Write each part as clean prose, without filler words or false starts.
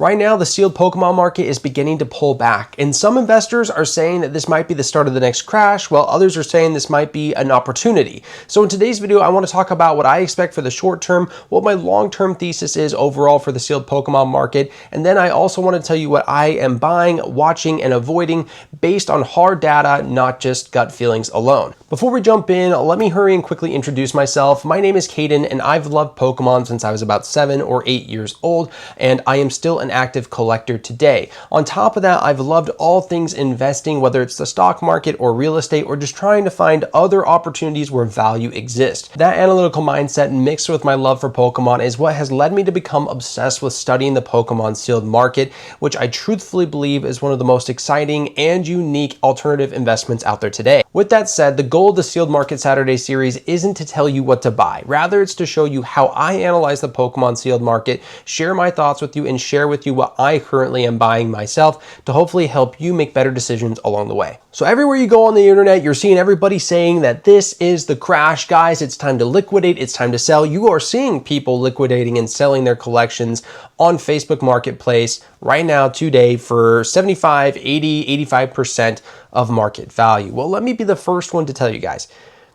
Right now, the sealed Pokemon market is beginning to pull back, and some investors are saying that this might be the start of the next crash, while others are saying this might be an opportunity. So in today's video, I want to talk about what I expect for the short term, what my long-term thesis is overall for the sealed Pokemon market, and then I also want to tell you what I am buying, watching, and avoiding based on hard data, not just gut feelings alone. Before we jump in, let me hurry and quickly introduce myself. My name is Caden, and I've loved Pokemon since I was about 7 or 8 years old, and I am still an active collector today. On top of that, I've loved all things investing, whether it's the stock market or real estate, or just trying to find other opportunities where value exists. That analytical mindset mixed with my love for Pokemon is what has led me to become obsessed with studying the Pokemon sealed market, which I truthfully believe is one of the most exciting and unique alternative investments out there today. With that said, the goal of the Sealed Market Saturday series isn't to tell you what to buy. Rather, it's to show you how I analyze the Pokemon sealed market, share my thoughts with you, and share with you what I currently am buying myself to hopefully help you make better decisions along the way. So everywhere you go on the internet, you're seeing everybody saying that this is the crash, guys. It's time to liquidate. It's time to sell. You are seeing people liquidating and selling their collections on Facebook Marketplace right now today for 75, 80, 85% of market value. Well, let me be the first one to tell you guys,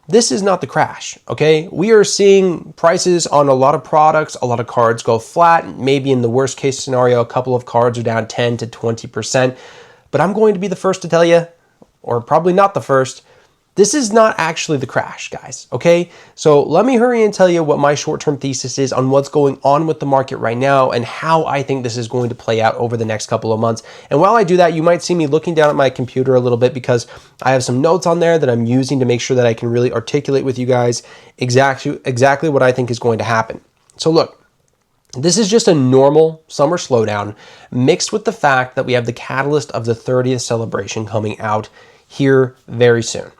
this is not the crash, okay? We are seeing prices on a lot of products, a lot of cards go flat. Maybe in the worst case scenario, a couple of cards are down 10 to 20%. But I'm going to be the first to tell you, or probably not the first, this is not actually the crash, guys, okay? So let me hurry and tell you what my short-term thesis is on what's going on with the market right now and how I think this is going to play out over the next couple of months. And while I do that, you might see me looking down at my computer a little bit because I have some notes on there that I'm using to make sure that I can really articulate with you guys exactly what I think is going to happen. So look, this is just a normal summer slowdown mixed with the fact that we have the catalyst of the 30th celebration coming out here very soon.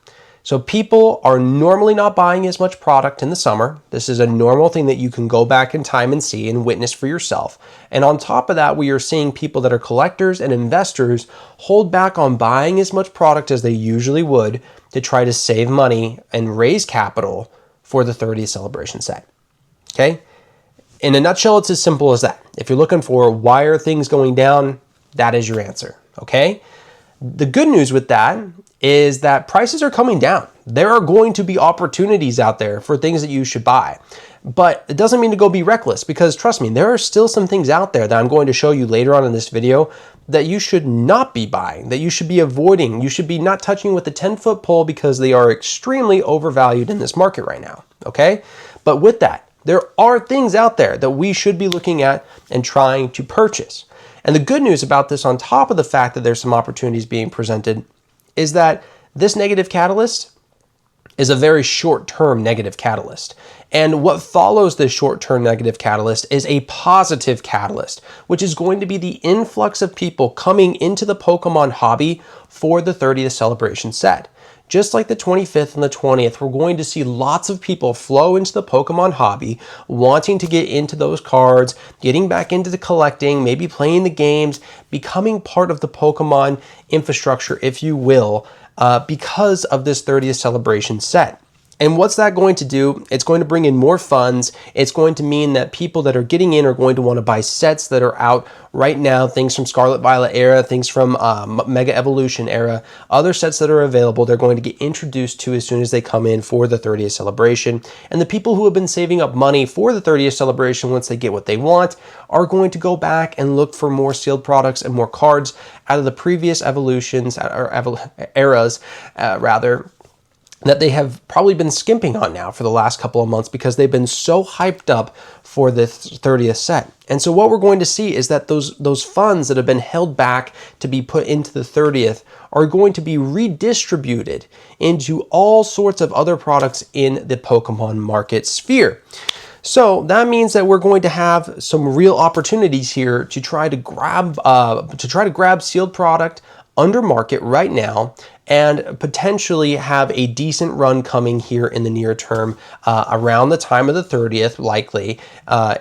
So people are normally not buying as much product in the summer. This is a normal thing that you can go back in time and see and witness for yourself. And on top of that, we are seeing people that are collectors and investors hold back on buying as much product as they usually would to try to save money and raise capital for the 30th celebration set. Okay? In a nutshell, it's as simple as that. If you're looking for why are things going down, that is your answer. Okay? The good news with that is that prices are coming down. There are going to be opportunities out there for things that you should buy. But it doesn't mean to go be reckless because trust me, there are still some things out there that I'm going to show you later on in this video that you should not be buying, that you should be avoiding. You should be not touching with a 10-foot pole because they are extremely overvalued in this market right now, okay? But with that, there are things out there that we should be looking at and trying to purchase. And the good news about this, on top of the fact that there's some opportunities being presented, is that this negative catalyst is a very short-term negative catalyst. And what follows this short-term negative catalyst is a positive catalyst, which is going to be the influx of people coming into the Pokemon hobby for the 30th celebration set. Just like the 25th and the 20th, we're going to see lots of people flow into the Pokemon hobby, wanting to get into those cards, getting back into the collecting, maybe playing the games, becoming part of the Pokemon infrastructure, if you will, because of this 30th celebration set. And what's that going to do? It's going to bring in more funds. It's going to mean that people that are getting in are going to want to buy sets that are out right now, things from Scarlet Violet era, things from Mega Evolution era, other sets that are available, they're going to get introduced to as soon as they come in for the 30th celebration. And the people who have been saving up money for the 30th celebration, once they get what they want, are going to go back and look for more sealed products and more cards out of the previous evolutions, or eras, that they have probably been skimping on now for the last couple of months because they've been so hyped up for the 30th set. And so what we're going to see is that those funds that have been held back to be put into the 30th are going to be redistributed into all sorts of other products in the Pokemon market sphere. So that means that we're going to have some real opportunities here to try to grab sealed product under market right now and potentially have a decent run coming here in the near term around the time of the 30th, likely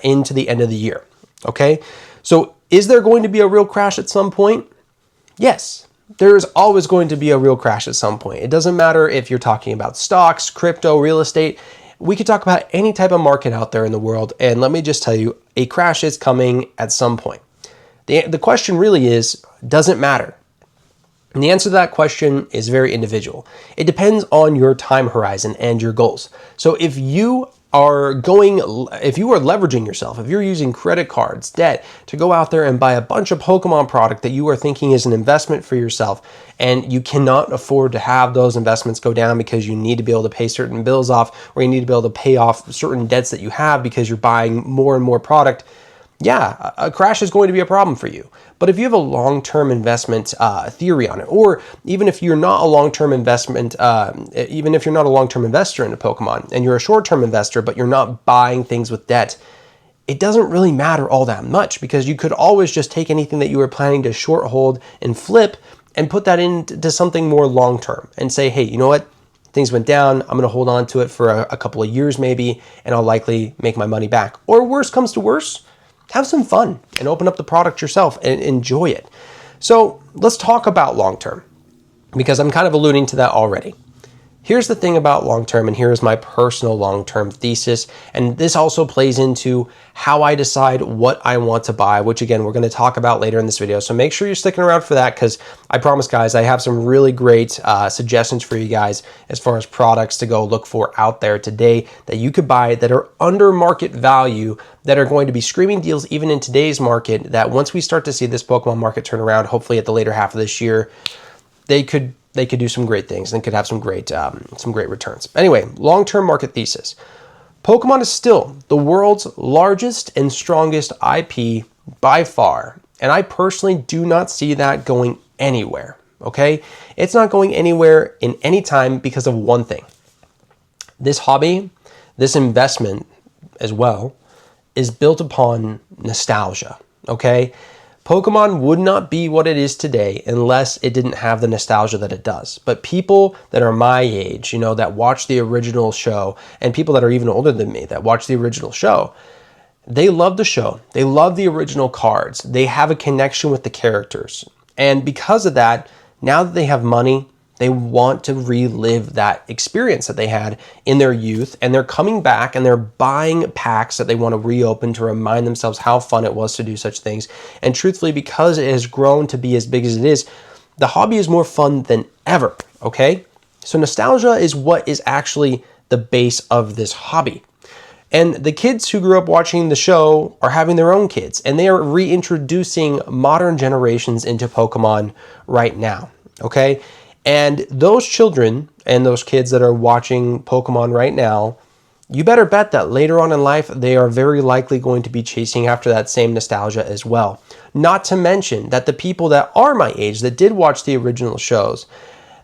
into the end of the year. Okay, so is there going to be a real crash at some point? Yes, there's always going to be a real crash at some point. It doesn't matter if you're talking about stocks, crypto, real estate. We could talk about any type of market out there in the world, and let me just tell you, a crash is coming at some point. The question really is, does it matter? And the answer to that question is very individual. It depends on your time horizon and your goals. So if you are leveraging yourself, if you're using credit cards, debt to go out there and buy a bunch of Pokemon product that you are thinking is an investment for yourself, and you cannot afford to have those investments go down because you need to be able to pay certain bills off, or you need to be able to pay off certain debts that you have because you're buying more and more product, yeah, a crash is going to be a problem for you. But if you have a long-term investment theory on it, or even if you're not a long-term investment, even if you're not a long-term investor into Pokemon and you're a short-term investor, but you're not buying things with debt, it doesn't really matter all that much, because you could always just take anything that you were planning to short hold and flip and put that into something more long-term and say, hey, you know what? Things went down. I'm going to hold on to it for a couple of years maybe, and I'll likely make my money back. Or worst comes to worst, have some fun and open up the product yourself and enjoy it. So let's talk about long-term, because I'm kind of alluding to that already. Here's the thing about long-term, and here's my personal long-term thesis. And this also plays into how I decide what I want to buy, which again, we're going to talk about later in this video. So make sure you're sticking around for that, because I promise, guys, I have some really great suggestions for you guys as far as products to go look for out there today that you could buy that are under market value, that are going to be screaming deals even in today's market, that once we start to see this Pokemon market turn around, hopefully at the later half of this year, they could do some great things and could have some great returns. Anyway, long-term market thesis. Pokemon is still the world's largest and strongest IP by far. And I personally do not see that going anywhere, okay? It's not going anywhere in any time because of one thing. This hobby, this investment as well, is built upon nostalgia, okay? Pokemon would not be what it is today unless it didn't have the nostalgia that it does. But people that are my age, you know, that watch the original show, and people that are even older than me that watch the original show, they love the show. They love the original cards. They have a connection with the characters. And because of that, now that they have money, they want to relive that experience that they had in their youth, and they're coming back and they're buying packs that they want to reopen to remind themselves how fun it was to do such things. And truthfully, because it has grown to be as big as it is, the hobby is more fun than ever, okay? So nostalgia is what is actually the base of this hobby. And the kids who grew up watching the show are having their own kids, and they are reintroducing modern generations into Pokemon right now, okay? And those children and those kids that are watching Pokemon right now, you better bet that later on in life, they are very likely going to be chasing after that same nostalgia as well. Not to mention that the people that are my age, that did watch the original shows,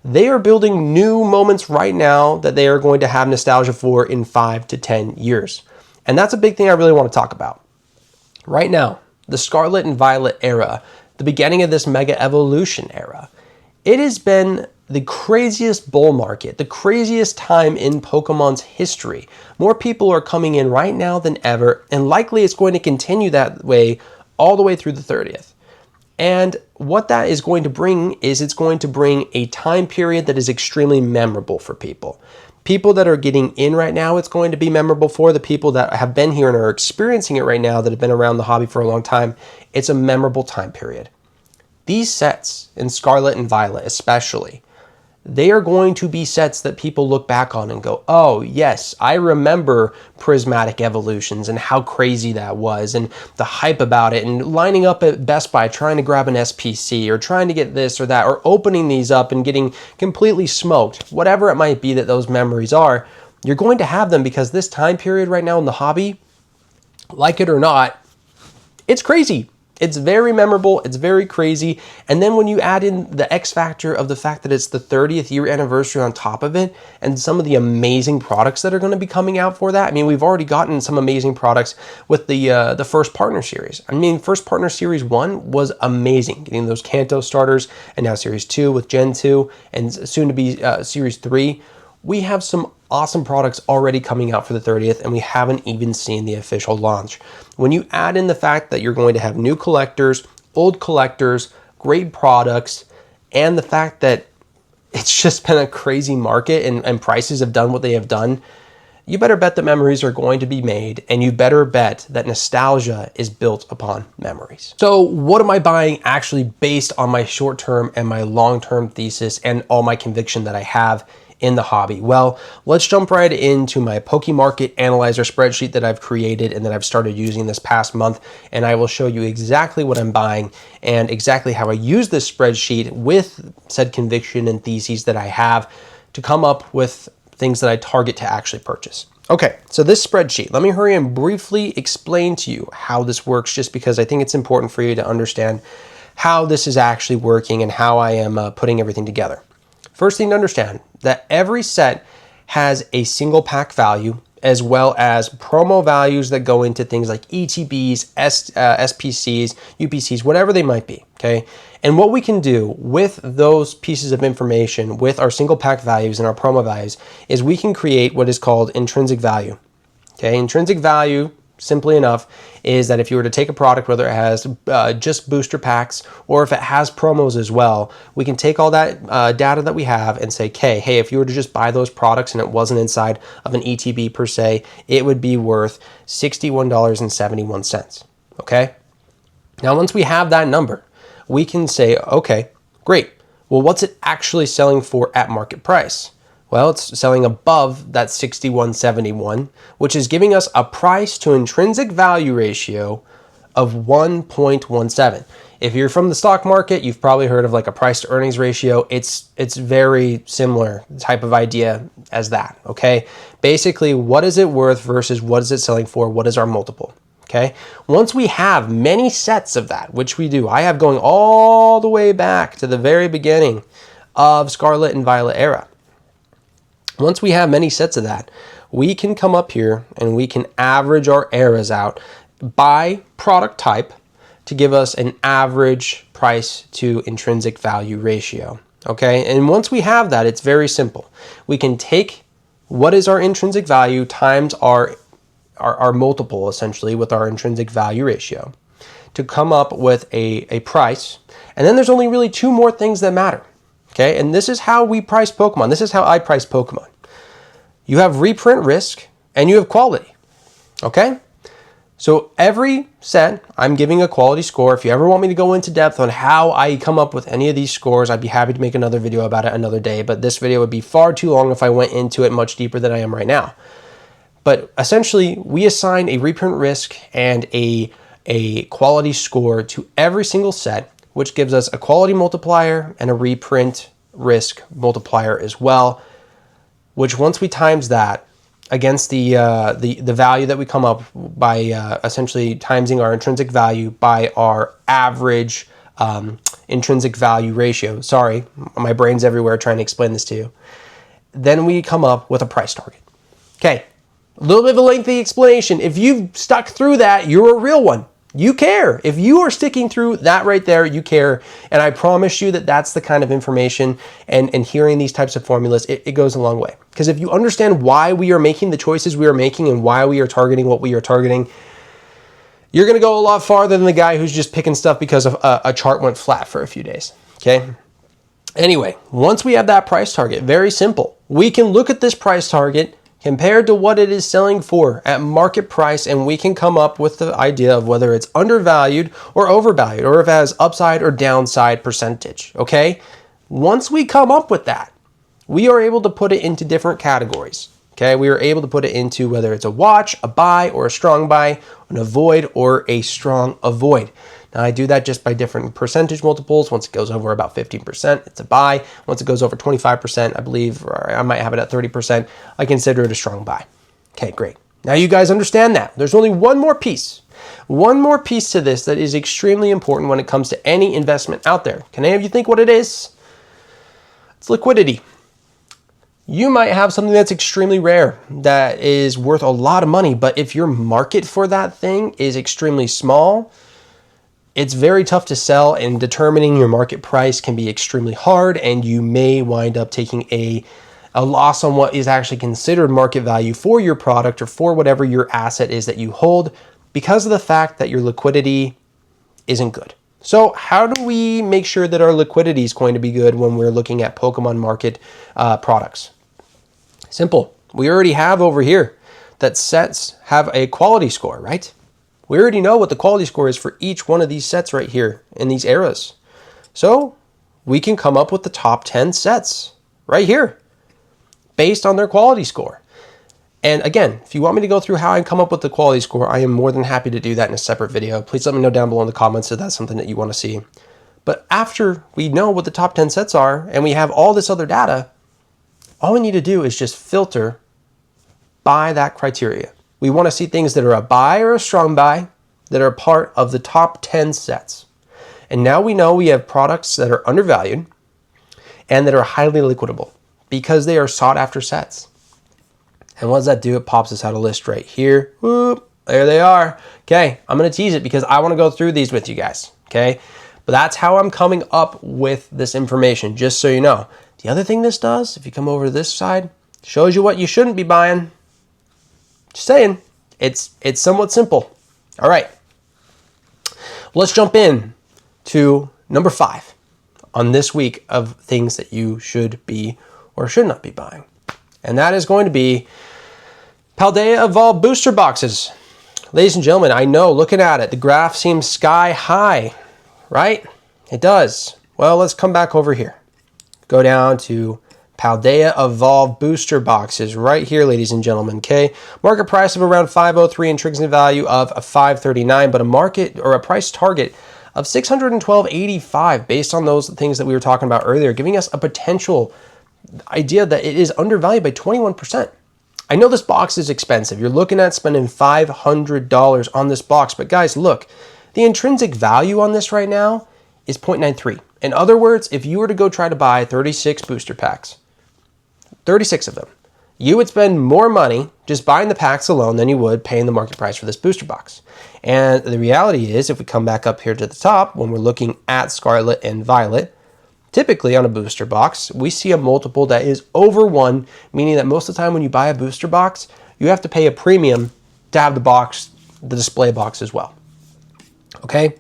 they are building new moments right now that they are going to have nostalgia for in 5 to 10 years. And that's a big thing I really want to talk about. Right now, the Scarlet and Violet era, the beginning of this Mega Evolution era, it has been the craziest bull market, the craziest time in Pokemon's history. More people are coming in right now than ever, and likely it's going to continue that way all the way through the 30th. And what that is going to bring is it's going to bring a time period that is extremely memorable for people. People that are getting in right now, it's going to be memorable for. The people that have been here and are experiencing it right now, that have been around the hobby for a long time, it's a memorable time period. These sets, in Scarlet and Violet especially, they are going to be sets that people look back on and go, oh yes, I remember prismatic evolutions and how crazy that was, and the hype about it, and lining up at Best Buy trying to grab an SPC or trying to get this or that, or opening these up and getting completely smoked. Whatever it might be that those memories are, you're going to have them, because this time period right now in the hobby, like it or not, it's crazy. It's very memorable, it's very crazy, and then when you add in the X factor of the fact that it's the 30th year anniversary on top of it, and some of the amazing products that are going to be coming out for that. I mean, we've already gotten some amazing products with the first partner series. I mean, first partner series 1 was amazing, getting those Kanto starters, and now series 2 with Gen 2, and soon to be series 3. We have some awesome products already coming out for the 30th, and we haven't even seen the official launch. When you add in the fact that you're going to have new collectors, old collectors, great products, and the fact that it's just been a crazy market and prices have done what they have done, you better bet that memories are going to be made, and you better bet that nostalgia is built upon memories. So what am I buying actually based on my short-term and my long-term thesis and all my conviction that I have in the hobby? Well, let's jump right into my Pokemarket Analyzer spreadsheet that I've created and that I've started using this past month, and I will show you exactly what I'm buying and exactly how I use this spreadsheet with said conviction and theses that I have to come up with things that I target to actually purchase. Okay, so this spreadsheet, let me hurry and briefly explain to you how this works, just because I think it's important for you to understand how this is actually working and how I am putting everything together. First thing to understand, that every set has a single pack value as well as promo values that go into things like ETBs, SPCs, UPCs, whatever they might be, okay? And what we can do with those pieces of information, with our single pack values and our promo values, is we can create what is called intrinsic value, okay? Intrinsic value, simply enough, is that if you were to take a product, whether it has just booster packs or if it has promos as well, we can take all that data that we have and say, okay, hey, if you were to just buy those products and it wasn't inside of an ETB per se, it would be worth $61.71, okay? Now, once we have that number, we can say, okay, great. Well, what's it actually selling for at market price? Well, it's selling above that 61.71, which is giving us a price to intrinsic value ratio of 1.17. If you're from the stock market, you've probably heard of like a price to earnings ratio. It's very similar type of idea as that, okay? Basically, what is it worth versus what is it selling for? What is our multiple? Okay. Once we have many sets of that, which we do, I have going all the way back to the very beginning of Scarlet and Violet era. Once we have many sets of that, we can come up here and we can average our eras out by product type to give us an average price to intrinsic value ratio. Okay. And once we have that, it's very simple. We can take what is our intrinsic value times our multiple, essentially, with our intrinsic value ratio to come up with a price. And then there's only really two more things that matter. Okay, and this is how we price Pokemon. This is how I price Pokemon. You have reprint risk and you have quality. Okay, so every set, I'm giving a quality score. If you ever want me to go into depth on how I come up with any of these scores, I'd be happy to make another video about it another day. But this video would be far too long if I went into it much deeper than I am right now. But essentially, we assign a reprint risk and a quality score to every single set, which gives us a quality multiplier and a reprint risk multiplier as well, which once we times that against the value that we come up by essentially timesing our intrinsic value by our average intrinsic value ratio. Sorry, my brain's everywhere trying to explain this to you. Then we come up with a price target. Okay. A little bit of a lengthy explanation. If you've stuck through that, you're a real one. You care. If you are sticking through that right there, you care. And I promise you that that's the kind of information and hearing these types of formulas, it goes a long way. Because if you understand why we are making the choices we are making and why we are targeting what we are targeting, you're going to go a lot farther than the guy who's just picking stuff because of a chart went flat for a few days. Okay? Anyway, once we have that price target, very simple. We can look at this price target compared to what it is selling for at market price, and we can come up with the idea of whether it's undervalued or overvalued, or if it has upside or downside percentage, okay? Once we come up with that, we are able to put it into different categories, okay? We are able to put it into whether it's a watch, a buy, or a strong buy, an avoid, or a strong avoid. Now, I do that just by different percentage multiples. Once it goes over about 15%, it's a buy. Once it goes over 25%, I believe, or I might have it at 30%, I consider it a strong buy. Okay, great. Now you guys understand that. There's only one more piece to this that is extremely important when it comes to any investment out there. Can any of you think what it is? It's liquidity. You might have something that's extremely rare that is worth a lot of money, but if your market for that thing is extremely small, it's very tough to sell, and determining your market price can be extremely hard, and you may wind up taking a loss on what is actually considered market value for your product or for whatever your asset is that you hold because of the fact that your liquidity isn't good. So how do we make sure that our liquidity is going to be good when we're looking at Pokemon market products? Simple. We already have over here that sets have a quality score, right? We already know what the quality score is for each one of these sets right here in these eras. So we can come up with the top 10 sets right here based on their quality score. And again, if you want me to go through how I come up with the quality score, I am more than happy to do that in a separate video. Please let me know down below in the comments if that's something that you want to see. But after we know what the top 10 sets are and we have all this other data, all we need to do is just filter by that criteria. We want to see things that are a buy or a strong buy that are part of the top 10 sets. And now we know we have products that are undervalued and that are highly liquidable because they are sought after sets. And what does that do? It pops us out a list right here. Whoop, there they are. Okay, I'm going to tease it because I want to go through these with you guys. Okay, but that's how I'm coming up with this information, just so you know. The other thing this does, if you come over to this side, shows you what you shouldn't be buying. Just saying, it's somewhat simple. All right, let's jump in to number 5 on this week of things that you should be or should not be buying. And that is going to be Paldea Evolved booster boxes. Ladies and gentlemen, I know, looking at it, the graph seems sky high, right? It does. Well, let's come back over here. Go down to Paldea Evolved booster boxes right here, ladies and gentlemen, okay? Market price of around 503, intrinsic value of 539, but a market or a price target of 612.85 based on those things that we were talking about earlier, giving us a potential idea that it is undervalued by 21%. I know this box is expensive. You're looking at spending $500 on this box, but guys, look, the intrinsic value on this right now is 0.93. In other words, if you were to go try to buy 36 booster packs, 36 of them, you would spend more money just buying the packs alone than you would paying the market price for this booster box. And the reality is, if we come back up here to the top, when we're looking at Scarlet and Violet, typically on a booster box, we see a multiple that is over 1, meaning that most of the time when you buy a booster box, you have to pay a premium to have the box, the display box as well. Okay?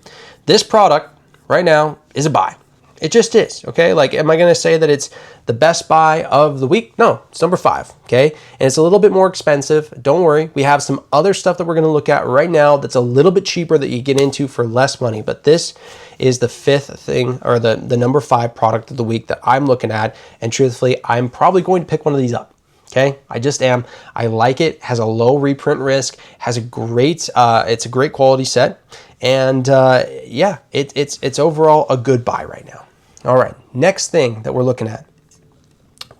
This product right now is a buy. It just is, okay? Like, am I going to say that it's the best buy of the week? No, it's number 5, okay? And it's a little bit more expensive. Don't worry. We have some other stuff that we're going to look at right now that's a little bit cheaper that you get into for less money. But this is the 5th thing, or the number 5 product of the week that I'm looking at. And truthfully, I'm probably going to pick one of these up. Okay, I just am. I like it. Has a low reprint risk. Has a great. It's a great quality set, and yeah, it's overall a good buy right now. All right, next thing that we're looking at: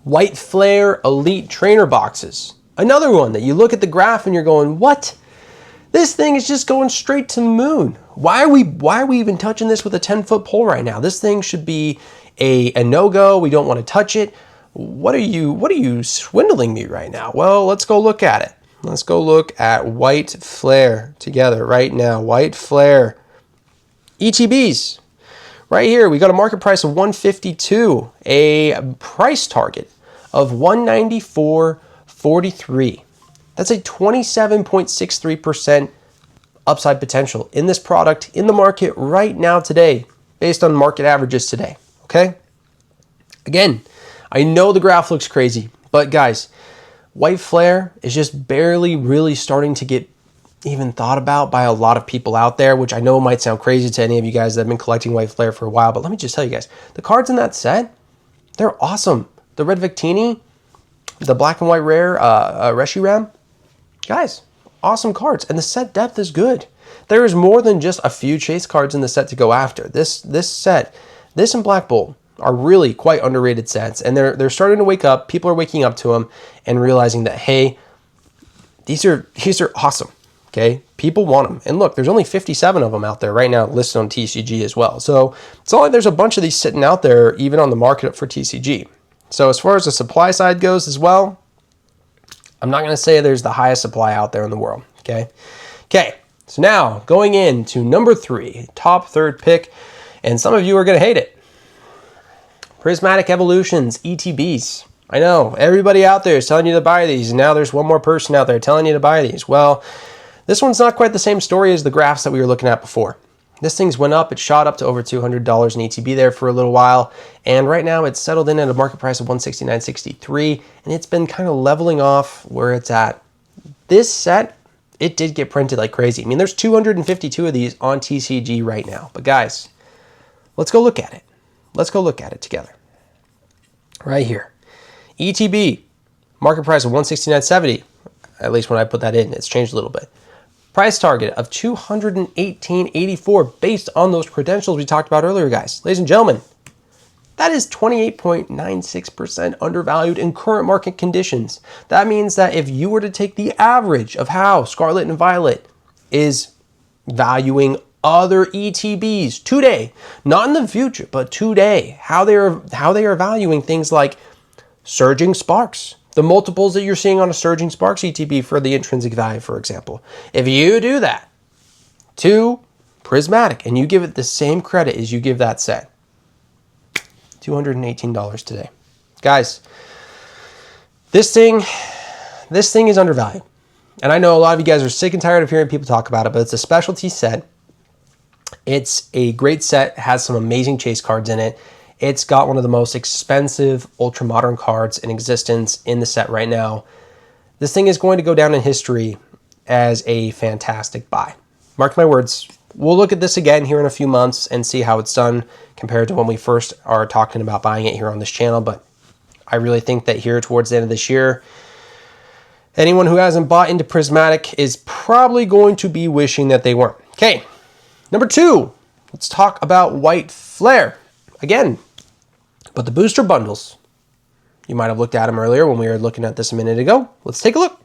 White Flare Elite Trainer boxes. Another one that you look at the graph and you're going, "What? This thing is just going straight to the moon. Why are we even touching this with a 10-foot pole right now? This thing should be a no-go. We don't want to touch it." What are you swindling me right now? Well, let's go look at it. Let's go look at White Flare together right now. White Flare ETBs. Right here, we got a market price of $152, a price target of $194.43. That's a 27.63% upside potential in this product in the market right now today, based on market averages today, okay? Again, I know the graph looks crazy, but guys, White Flare is just barely really starting to get even thought about by a lot of people out there, which I know might sound crazy to any of you guys that have been collecting White Flare for a while, but let me just tell you guys, the cards in that set, they're awesome. The Red Victini, the Black and White Rare Reshiram, guys, awesome cards, and the set depth is good. There is more than just a few chase cards in the set to go after. This set, this and Black Bolt, are really quite underrated sets, and they're starting to wake up. People are waking up to them and realizing that, hey, these are awesome. Okay, people want them, and look, there's only 57 of them out there right now listed on TCG as well. So it's not like there's a bunch of these sitting out there even on the market for TCG. So as far as the supply side goes as well, I'm not going to say there's the highest supply out there in the world. Okay, so now going into number 3, top third pick, and some of you are going to hate it. Prismatic Evolutions, ETBs. I know, everybody out there is telling you to buy these, and now there's one more person out there telling you to buy these. Well, this one's not quite the same story as the graphs that we were looking at before. This thing's went up, it shot up to over $200 in ETB there for a little while, and right now it's settled in at a market price of $169.63, and it's been kind of leveling off where it's at this set, it did get printed like crazy. I mean, there's 252 of these on TCG right now. But guys, let's go look at it. Let's go look at it together. Right here. ETB, market price of $169.70. At least when I put that in, it's changed a little bit. Price target of $218.84 based on those credentials we talked about earlier, guys. Ladies and gentlemen, that is 28.96% undervalued in current market conditions. That means that if you were to take the average of how Scarlet and Violet is valuing other ETBs today, not in the future, but today, how they are valuing things like Surging Sparks, the multiples that you're seeing on a Surging Sparks ETB for the intrinsic value, for example. If you do that to Prismatic and you give it the same credit as you give that set, $218 today. Guys, this thing is undervalued. And I know a lot of you guys are sick and tired of hearing people talk about it, but it's a specialty set. It's a great set, has some amazing chase cards in it. It's got one of the most expensive ultra modern cards in existence in the set right now. This thing is going to go down in history as a fantastic buy. Mark my words. We'll look at this again here in a few months and see how it's done compared to when we first are talking about buying it here on this channel. But I really think that here towards the end of this year, anyone who hasn't bought into Prismatic is probably going to be wishing that they weren't. Okay, number 2, let's talk about White Flare. Again, but the booster bundles, you might have looked at them earlier when we were looking at this a minute ago. Let's take a look.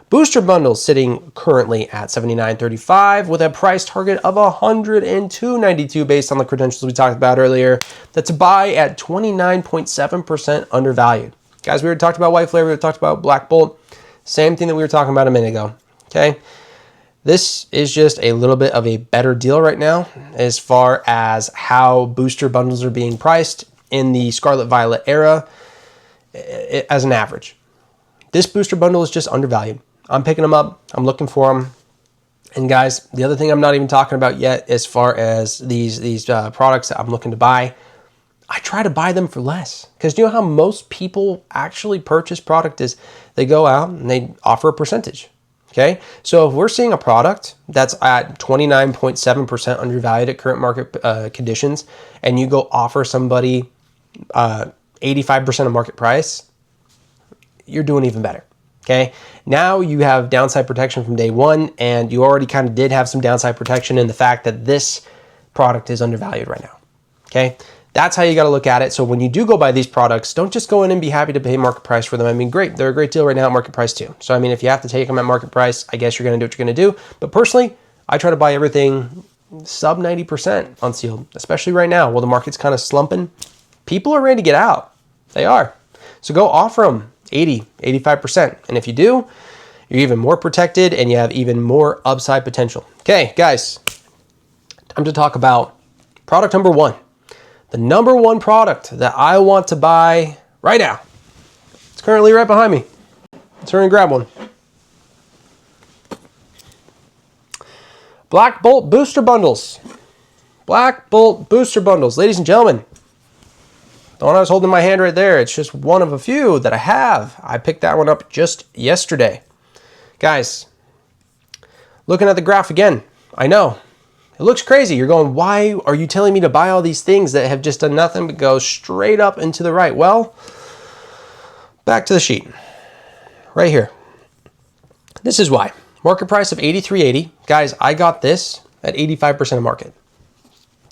Booster bundles sitting currently at $79.35 with a price target of $102.92 based on the credentials we talked about earlier. That's a buy at 29.7% undervalued. Guys, we already talked about White Flare, we already talked about Black Bolt. Same thing that we were talking about a minute ago, okay? This is just a little bit of a better deal right now as far as how booster bundles are being priced in the Scarlet Violet era as an average. This booster bundle is just undervalued. I'm picking them up. I'm looking for them. And guys, the other thing I'm not even talking about yet as far as these products that I'm looking to buy, I try to buy them for less. Because you know how most people actually purchase product is they go out and they offer a percentage. Okay, so if we're seeing a product that's at 29.7% undervalued at current market conditions, and you go offer somebody 85% of market price, you're doing even better. Okay, now you have downside protection from day one, and you already kind of did have some downside protection in the fact that this product is undervalued right now. Okay, that's how you got to look at it. So when you do go buy these products, don't just go in and be happy to pay market price for them. I mean, great, they're a great deal right now at market price too. So I mean, if you have to take them at market price, I guess you're going to do what you're going to do. But personally, I try to buy everything sub 90% unsealed, especially right now while the market's kind of slumping. People are ready to get out. They are. So go offer them 80, 85%. And if you do, you're even more protected and you have even more upside potential. Okay, guys, time to talk about product number 1. The number 1 product that I want to buy right now. It's currently right behind me. Let's hurry and grab one. Black Bolt Booster Bundles. Black Bolt Booster Bundles. Ladies and gentlemen, the one I was holding in my hand right there, it's just one of a few that I have. I picked that one up just yesterday. Guys, looking at the graph again, I know. It looks crazy. You're going, why are you telling me to buy all these things that have just done nothing but go straight up and to the right? Well, back to the sheet. Right here. This is why. Market price of $83.80. Guys, I got this at 85% of market.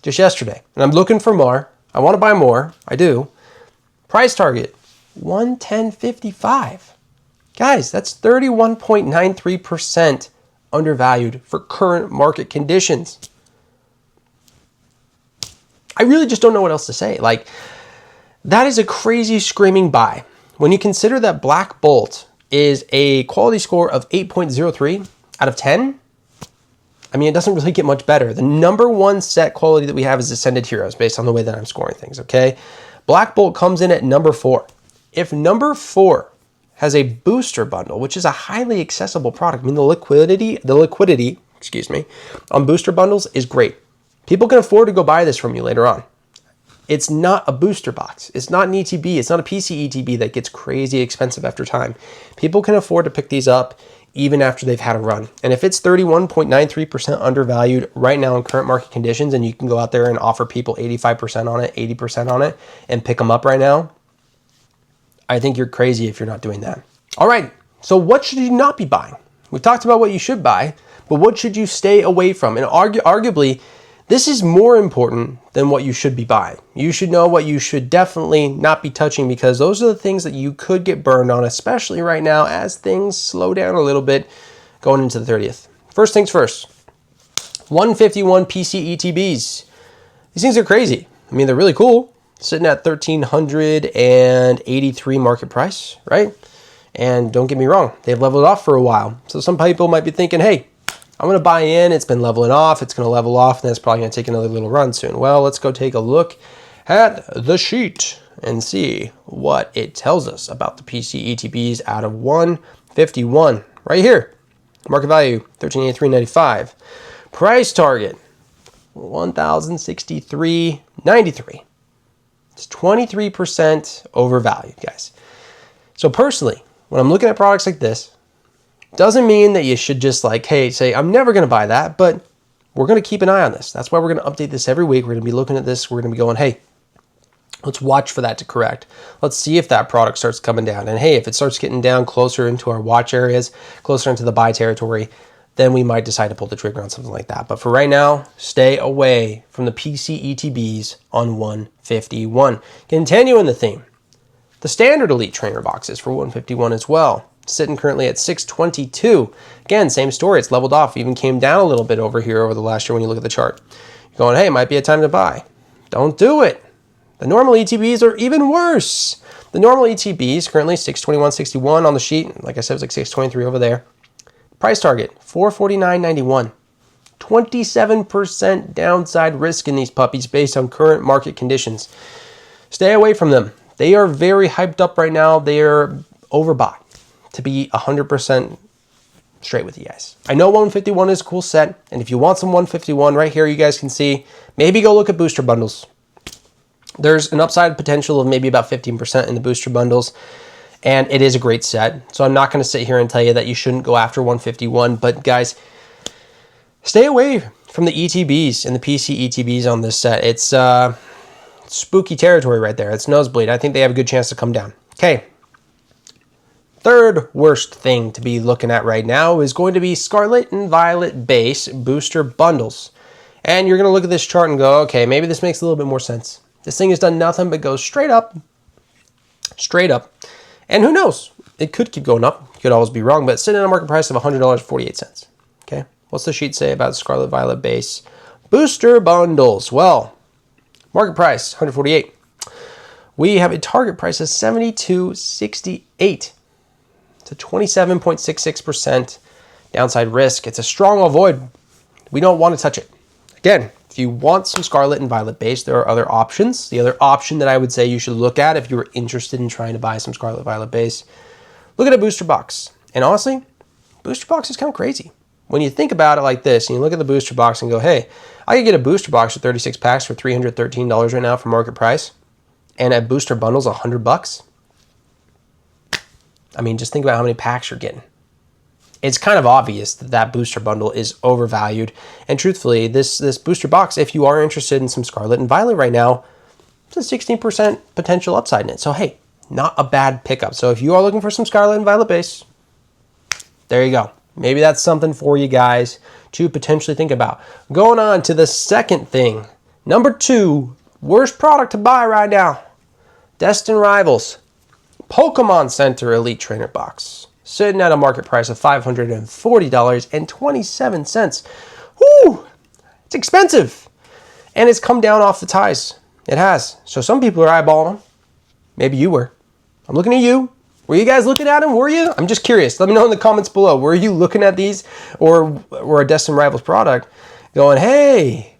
Just yesterday. And I'm looking for more. I want to buy more. I do. Price target, $110.55. Guys, that's 31.93% undervalued for current market conditions. I really just don't know what else to say. Like, that is a crazy screaming buy. When you consider that Black Bolt is a quality score of 8.03 out of 10, I mean, it doesn't really get much better. The number 1 set quality that we have is Ascended Heroes based on the way that I'm scoring things, okay? Black Bolt comes in at number 4. If number 4 has a booster bundle, which is a highly accessible product, I mean, the liquidity, excuse me, on booster bundles is great. People can afford to go buy this from you later on. It's not a booster box. It's not an ETB. It's not a PC ETB that gets crazy expensive after time. People can afford to pick these up even after they've had a run. And if it's 31.93% undervalued right now in current market conditions, and you can go out there and offer people 85% on it, 80% on it, and pick them up right now, I think you're crazy if you're not doing that. All right, so what should you not be buying? We've talked about what you should buy, but what should you stay away from? And arguably, this is more important than what you should be buying. You should know what you should definitely not be touching, because those are the things that you could get burned on, especially right now as things slow down a little bit going into the 30th. First things first, 151 PCETBs. These things are crazy. I mean, they're really cool. Sitting at 1,383 market price, right? And don't get me wrong, they've leveled off for a while. So some people might be thinking, hey, I'm going to buy in. It's been leveling off. It's going to level off, and that's probably going to take another little run soon. Well, let's go take a look at the sheet and see what it tells us about the PCETBs out of 151. Right here, market value, $1,383.95. Price target, $1,063.93. It's 23% overvalued, guys. So personally, when I'm looking at products like this, doesn't mean that you should just like, hey, say, I'm never going to buy that, but we're going to keep an eye on this. That's why we're going to update this every week. We're going to be looking at this. We're going to be going, hey, let's watch for that to correct. Let's see if that product starts coming down. And hey, if it starts getting down closer into our watch areas, closer into the buy territory, then we might decide to pull the trigger on something like that. But for right now, stay away from the PCETBs on 151. Continuing the theme, the standard Elite Trainer boxes for 151 as well. Sitting currently at 622. Again, same story. It's leveled off. Even came down a little bit over here over the last year when you look at the chart. You're going, hey, it might be a time to buy. Don't do it. The normal ETBs are even worse. The normal ETBs currently 621.61 on the sheet. Like I said, it's like 623 over there. Price target, $449.91. 27% downside risk in these puppies based on current market conditions. Stay away from them. They are very hyped up right now. They are overbought, to be 100% straight with you guys. I know 151 is a cool set, and if you want some 151 right here, you guys can see, maybe go look at booster bundles. There's an upside potential of maybe about 15% in the booster bundles, and it is a great set. So I'm not going to sit here and tell you that you shouldn't go after 151, but guys, stay away from the ETBs and the PC ETBs on this set. It's spooky territory right there. It's nosebleed. I think they have a good chance to come down. Okay. Third worst thing to be looking at right now is going to be Scarlet and Violet base booster bundles. And you're going to look at this chart and go, okay, maybe this makes a little bit more sense. This thing has done nothing but go straight up. And who knows? It could keep going up. Could always be wrong, but it's sitting at a market price of $100.48. Okay. What's the sheet say about Scarlet Violet base booster bundles? Well, market price, $148. We have a target price of $72.68. It's a 27.66% downside risk. It's a strong avoid. We don't want to touch it. Again, if you want some Scarlet and Violet base, there are other options. The other option that I would say you should look at if you're interested in trying to buy some Scarlet Violet base, look at a booster box. And honestly, booster box is kind of crazy. When you think about it like this, and you look at the booster box and go, hey, I could get a booster box with 36 packs for $313 right now for market price, and a booster bundle's $100. I mean, just think about how many packs you're getting. It's kind of obvious that that booster bundle is overvalued. And truthfully, this booster box, if you are interested in some Scarlet and Violet right now, it's a 16% potential upside in it. So, hey, not a bad pickup. So if you are looking for some Scarlet and Violet base, there you go. Maybe that's something for you guys to potentially think about. Going on to the second thing. Number 2, worst product to buy right now. Destin Rivals Pokémon Center Elite Trainer Box. Sitting at a market price of $540.27. Whoo! It's expensive. And it's come down off the highs. It has. So some people are eyeballing them. Maybe you were. I'm looking at you. Were you guys looking at them? Were you? I'm just curious. Let me know in the comments below. Were you looking at these or a Destin Rivals product going, hey,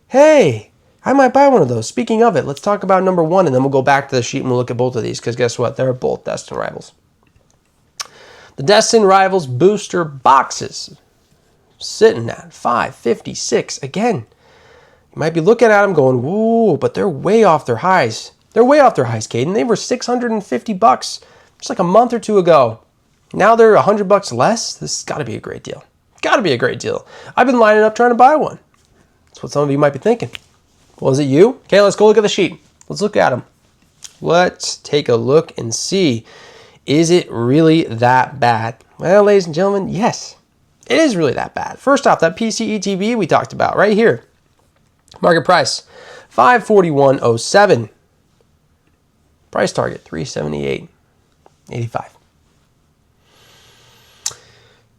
I might buy one of those. Speaking of it, let's talk about number 1, and then we'll go back to the sheet and we'll look at both of these, because guess what? They're both Destin Rivals. The Destin Rivals booster boxes sitting at $556. Again, you might be looking at them going, whoa, but they're way off their highs. They're way off their highs, Caden. They were $650 just like a month or two ago. Now they're $100 less. This has got to be a great deal. Got to be a great deal. I've been lining up trying to buy one. That's what some of you might be thinking. Well, is it you? Okay, let's go look at the sheet. Let's look at them. Let's take a look and see. Is it really that bad? Well, ladies and gentlemen, yes, it is really that bad. First off, that PCETV we talked about right here. Market price, $541.07. Price target, $378.85.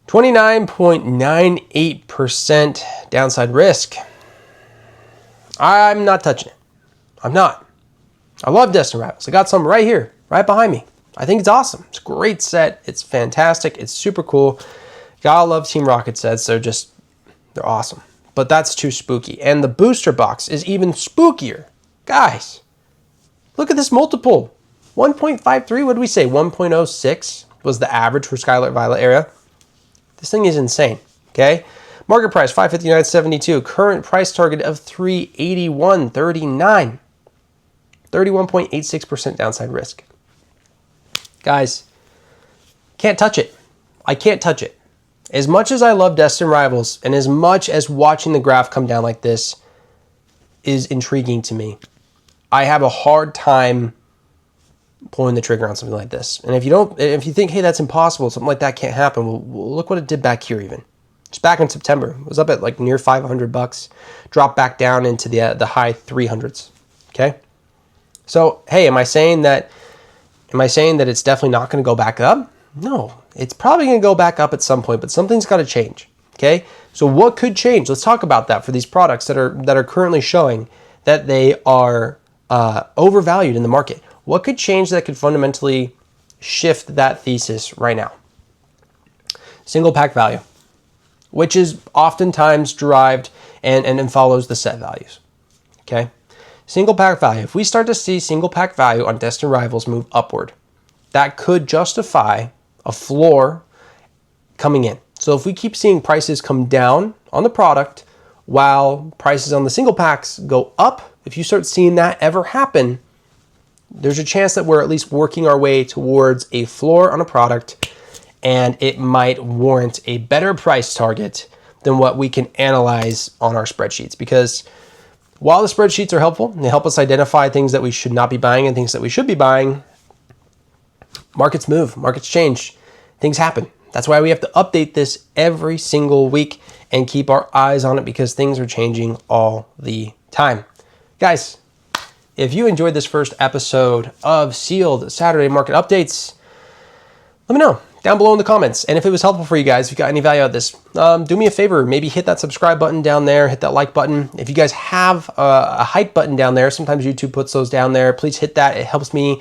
29.98% downside risk. I'm not touching it. I'm not. I love Destin Rivals. I got some right here, right behind me. I think it's awesome. It's a great set. It's fantastic. It's super cool. Gotta love Team Rocket sets. They're awesome. But that's too spooky. And the booster box is even spookier. Guys, look at this multiple. 1.53, what did we say? 1.06 was the average for Scarlet Violet era. This thing is insane, okay? Market price, $559.72. Current price target of $381.39. 31.86% downside risk. Guys, can't touch it. I can't touch it. As much as I love Destin Rivals, and as much as watching the graph come down like this is intriguing to me, I have a hard time pulling the trigger on something like this. And if you think, hey, that's impossible, something like that can't happen, well, look what it did back here even. Just back in September. It was up at like near $500, dropped back down into the high 300s, okay? So, hey, am I saying that it's definitely not going to go back up? No, it's probably going to go back up at some point, but something's got to change, okay? So what could change? Let's talk about that for these products that are currently showing that they are overvalued in the market. What could change that could fundamentally shift that thesis right now? Single pack value, which is oftentimes derived and follows the set values, okay? Single pack value. If we start to see single pack value on Destin Rivals move upward, that could justify a floor coming in. So if we keep seeing prices come down on the product while prices on the single packs go up, if you start seeing that ever happen, there's a chance that we're at least working our way towards a floor on a product, and it might warrant a better price target than what we can analyze on our spreadsheets. Because while the spreadsheets are helpful, they help us identify things that we should not be buying and things that we should be buying, markets move, markets change, things happen. That's why we have to update this every single week and keep our eyes on it, because things are changing all the time. Guys, if you enjoyed this first episode of Sealed Saturday Market Updates, let me know down below in the comments. And if it was helpful for you guys, if you got any value out of this, do me a favor, maybe hit that subscribe button down there, hit that like button. If you guys have a hype button down there, sometimes YouTube puts those down there, please hit that. It helps me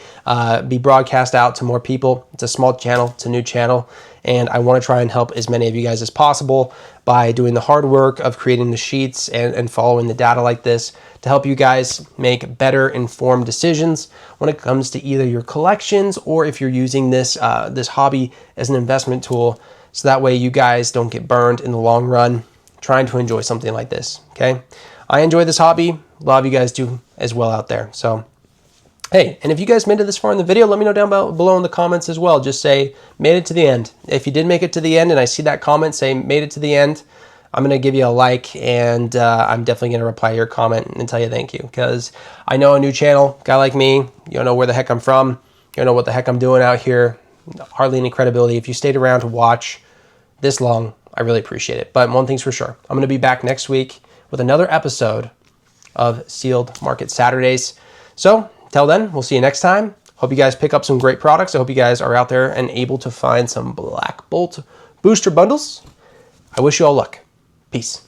be broadcast out to more people. It's a small channel, it's a new channel, and I want to try and help as many of you guys as possible by doing the hard work of creating the sheets and following the data like this to help you guys make better informed decisions when it comes to either your collections or if you're using this hobby as an investment tool, so that way you guys don't get burned in the long run trying to enjoy something like this, okay? I enjoy this hobby. A lot of you guys do as well out there. So, hey, and if you guys made it this far in the video, let me know down below in the comments as well. Just say, made it to the end. If you did make it to the end and I see that comment, say, made it to the end, I'm going to give you a like, and I'm definitely going to reply to your comment and tell you thank you, because I know a new channel, guy like me, you don't know where the heck I'm from, you don't know what the heck I'm doing out here, hardly any credibility. If you stayed around to watch this long, I really appreciate it. But one thing's for sure, I'm going to be back next week with another episode of Sealed Market Saturdays. So, till then, we'll see you next time. Hope you guys pick up some great products. I hope you guys are out there and able to find some Black Bolt booster bundles. I wish you all luck. Peace.